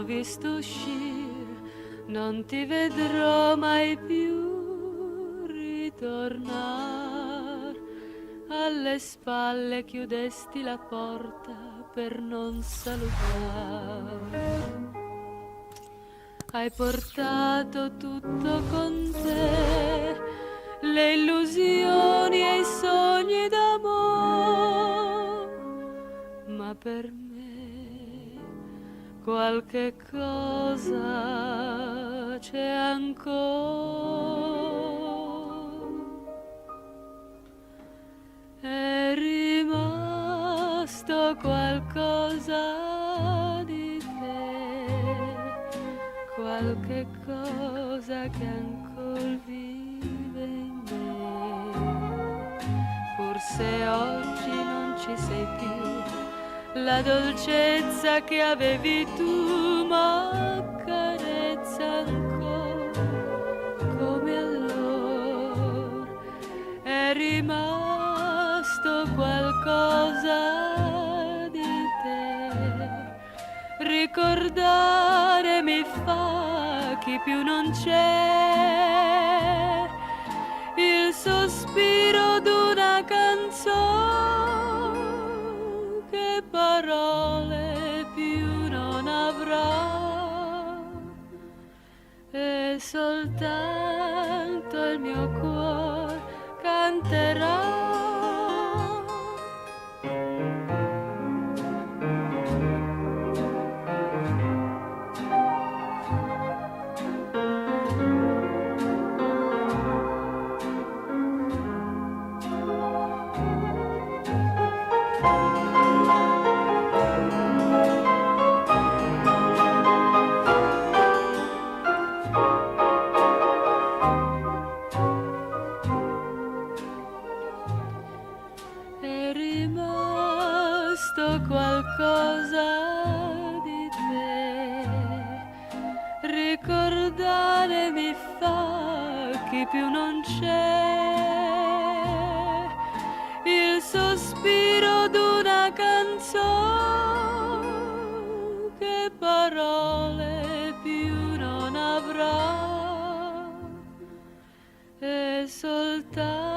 visto uscire, non ti vedrò mai più ritornare. Alle spalle chiudesti la porta per non salutare. Hai portato tutto con te, le illusioni e i sogni d'amore, ma per me qualche cosa c'è ancora. È rimasto qualcosa di te, qualche cosa che ancora vive in me. Forse oggi non ci sei più, la dolcezza che avevi tu m'accarezza ancora come allora. È rimasto qualcosa di te, ricordare mi fa chi più non c'è, il sospiro d'una canzone che parole più non avrà, e soltanto il mio cuore canterà. È rimasto qualcosa di te, ricordare mi fa chi più non c'è, il sospiro d'una canzone che parole più non avrà, e soltanto